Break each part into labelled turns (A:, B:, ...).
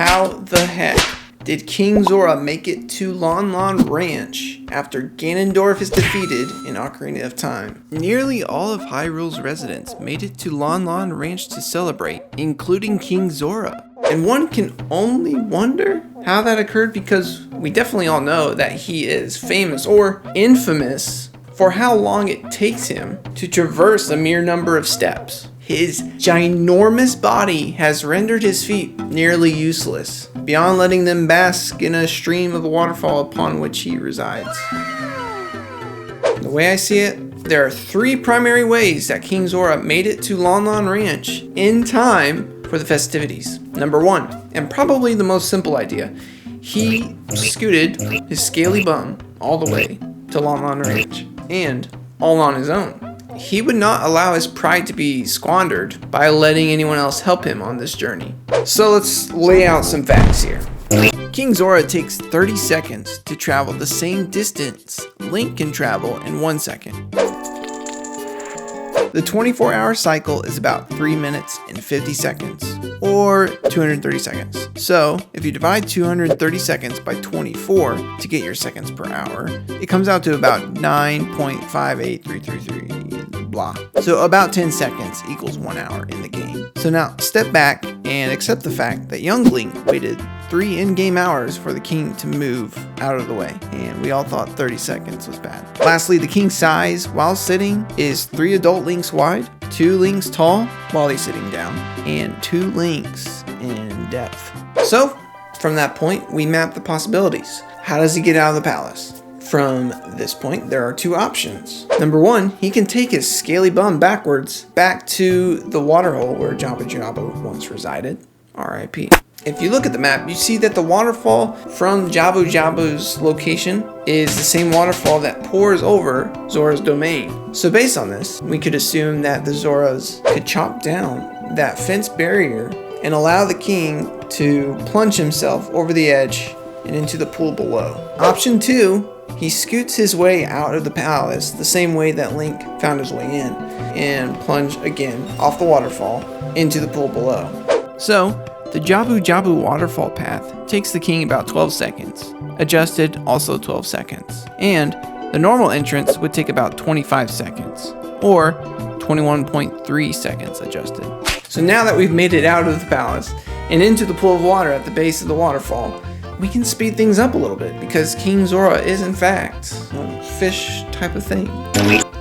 A: How the heck did King Zora make it to Lon Lon Ranch after Ganondorf is defeated in Ocarina of Time? Nearly all of Hyrule's residents made it to Lon Lon Ranch to celebrate, including King Zora. And one can only wonder how that occurred, because we definitely all know that he is famous or infamous for how long it takes him to traverse a mere number of steps. His ginormous body has rendered his feet nearly useless, beyond letting them bask in a stream of the waterfall upon which he resides. The way I see it, there are three primary ways that King Zora made it to Lon Lon Ranch in time for the festivities. Number one, and probably the most simple idea, he scooted his scaly bum all the way to Lon Lon Ranch, and all on his own. He would not allow his pride to be squandered by letting anyone else help him on this journey. So let's lay out some facts here. King Zora takes 30 seconds to travel the same distance Link can travel in 1 second. The 24-hour cycle is about 3 minutes and 50 seconds, or 230 seconds. So, if you divide 230 seconds by 24 to get your seconds per hour, it comes out to about 9.58333, blah. So, about 10 seconds equals 1 hour in the game. So now, step back and accept the fact that young Link waited 3 in-game hours for the king to move out of the way, and we all thought 30 seconds was bad. Lastly, the king's size while sitting is 3 adult Links wide, 2 Links tall while he's sitting down, and 2 Links in depth. So, from that point, we map the possibilities. How does he get out of the palace? From this point, there are 2 options. Number 1, he can take his scaly bum backwards back to the waterhole where Jabu Jabu once resided. R.I.P. If you look at the map, you see that the waterfall from Jabu Jabu's location is the same waterfall that pours over Zora's domain. So based on this, we could assume that the Zoras could chop down that fence barrier and allow the king to plunge himself over the edge and into the pool below. Option 2, he scoots his way out of the palace the same way that Link found his way in, and plunge again off the waterfall into the pool below. So, the Jabu Jabu waterfall path takes the king about 12 seconds, adjusted also 12 seconds, and the normal entrance would take about 25 seconds, or 21.3 seconds adjusted. So now that we've made it out of the palace and into the pool of water at the base of the waterfall, we can speed things up a little bit, because King Zora is in fact a fish type of thing.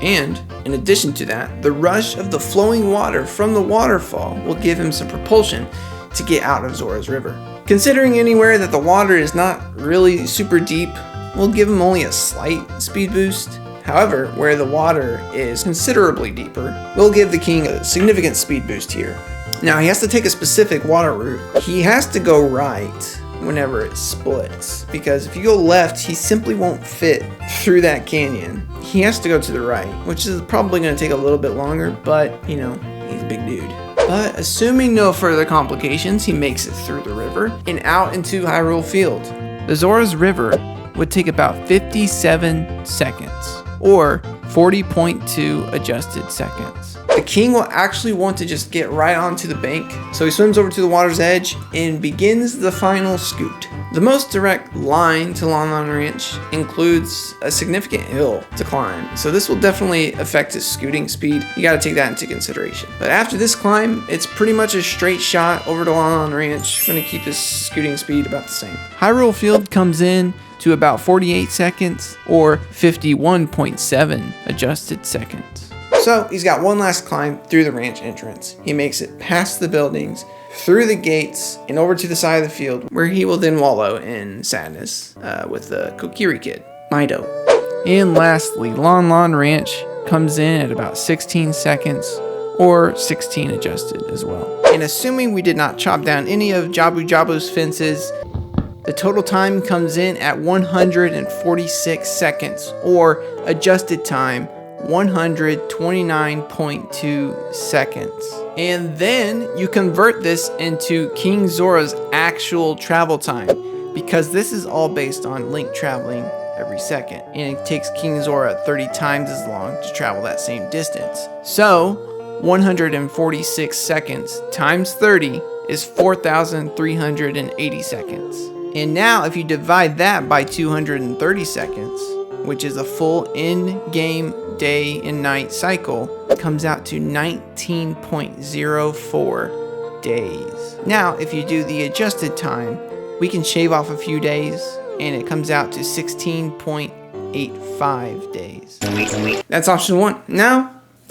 A: And in addition to that, the rush of the flowing water from the waterfall will give him some propulsion to get out of Zora's river. Considering anywhere that the water is not really super deep, will give him only a slight speed boost. However, where the water is considerably deeper, will give the king a significant speed boost here. Now he has to take a specific water route. He has to go right whenever it splits, because if you go left, he simply won't fit through that canyon. He has to go to the right, which is probably going to take a little bit longer, but you know, he's a big dude. But assuming no further complications, he makes it through the river and out into Hyrule Field. The Zora's River would take about 57 seconds, or 40.2 adjusted seconds. The king will actually want to just get right onto the bank, so he swims over to the water's edge and begins the final scoot. The most direct line to Lon Lon Ranch includes a significant hill to climb, so this will definitely affect his scooting speed. You gotta take that into consideration. But after this climb, it's pretty much a straight shot over to Lon Lon Ranch. We're gonna keep his scooting speed about the same. Hyrule Field comes in to about 48 seconds, or 51.7 adjusted seconds. So he's got one last climb through the ranch entrance. He makes it past the buildings, through the gates, and over to the side of the field, where he will then wallow in sadness with the Kokiri kid, Mido. And lastly, Lon Lon Ranch comes in at about 16 seconds, or 16 adjusted as well. And assuming we did not chop down any of Jabu Jabu's fences, the total time comes in at 146 seconds, or adjusted time 129.2 seconds. And then you convert this into King Zora's actual travel time, because this is all based on Link traveling every second, and it takes King Zora 30 times as long to travel that same distance. So 146 seconds times 30 is 4,380 seconds. And now if you divide that by 230 seconds, which is a full in-game day and night cycle, it comes out to 19.04 days. Now, if you do the adjusted time, we can shave off a few days, and it comes out to 16.85 days. That's option 1. Now,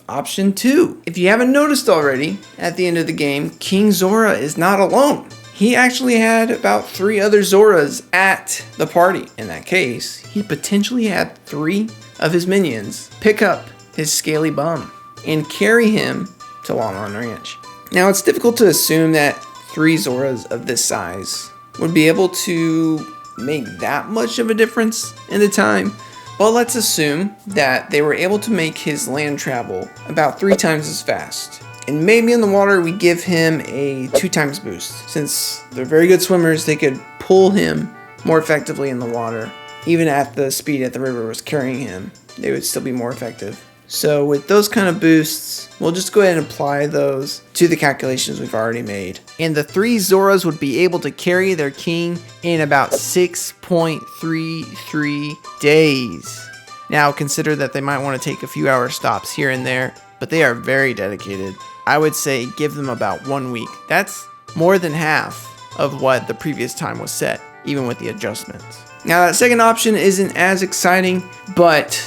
A: option 2. If you haven't noticed already, at the end of the game, King Zora is not alone. He actually had about 3 other Zoras at the party. In that case, he potentially had 3 of his minions pick up his scaly bum and carry him to Lon Lon Ranch. Now, it's difficult to assume that 3 Zoras of this size would be able to make that much of a difference in the time, but let's assume that they were able to make his land travel about 3 times as fast. And maybe in the water we give him a 2 times boost. Since they're very good swimmers, they could pull him more effectively in the water. Even at the speed that the river was carrying him, they would still be more effective. So with those kind of boosts, we'll just go ahead and apply those to the calculations we've already made. And the 3 Zoras would be able to carry their king in about 6.33 days. Now consider that they might want to take a few hour stops here and there, but they are very dedicated. I would say give them about 1 week. That's more than half of what the previous time was set, even with the adjustments. Now that second option isn't as exciting, but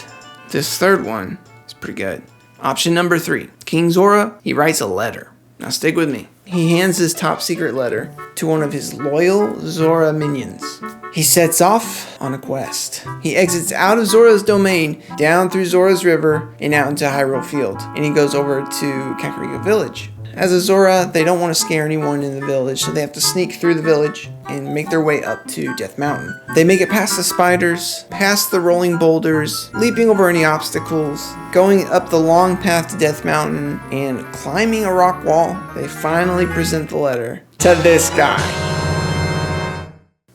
A: this third one is pretty good. Option number 3, King Zora, he writes a letter. Now stick with me. He hands his top secret letter to one of his loyal Zora minions. He sets off on a quest. He exits out of Zora's domain, down through Zora's river, and out into Hyrule Field. And he goes over to Kakariko Village. As a Zora, they don't want to scare anyone in the village, so they have to sneak through the village and make their way up to Death Mountain. They make it past the spiders, past the rolling boulders, leaping over any obstacles, going up the long path to Death Mountain, and climbing a rock wall. They finally present the letter to this guy.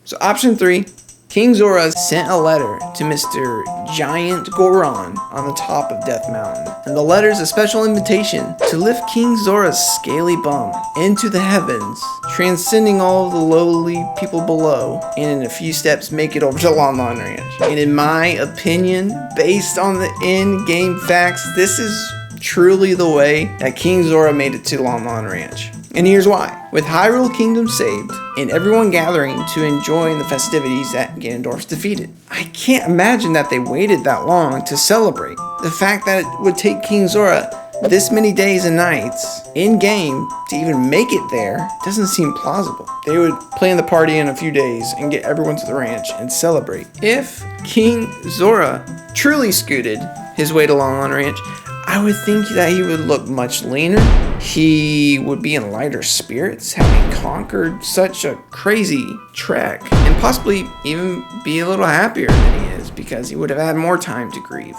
A: So option 3, King Zora sent a letter to Mr. Giant Goron on the top of Death Mountain. And the letter is a special invitation to lift King Zora's scaly bum into the heavens, transcending all of the lowly people below, and in a few steps make it over to Lon Lon Ranch. And in my opinion, based on the in-game facts, this is truly the way that King Zora made it to Lon Lon Ranch. And here's why. With Hyrule Kingdom saved, and everyone gathering to enjoy the festivities that Ganondorf's defeated, I can't imagine that they waited that long to celebrate. The fact that it would take King Zora this many days and nights in-game to even make it there doesn't seem plausible. They would plan the party in a few days and get everyone to the ranch and celebrate. If King Zora truly scooted his way to Lon Lon Ranch, I would think that he would look much leaner. He would be in lighter spirits, having conquered such a crazy trek, and possibly even be a little happier than he is because he would have had more time to grieve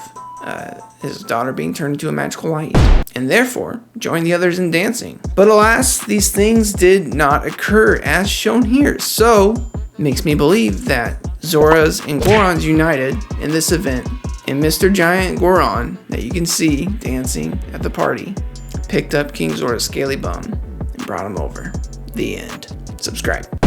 A: his daughter being turned into a magical light, and therefore join the others in dancing. But alas, these things did not occur as shown here, so it makes me believe that Zora's and Goron's united in this event. And Mr. Giant Goron, that you can see dancing at the party, picked up King Zora's scaly bum and brought him over. The end. Subscribe.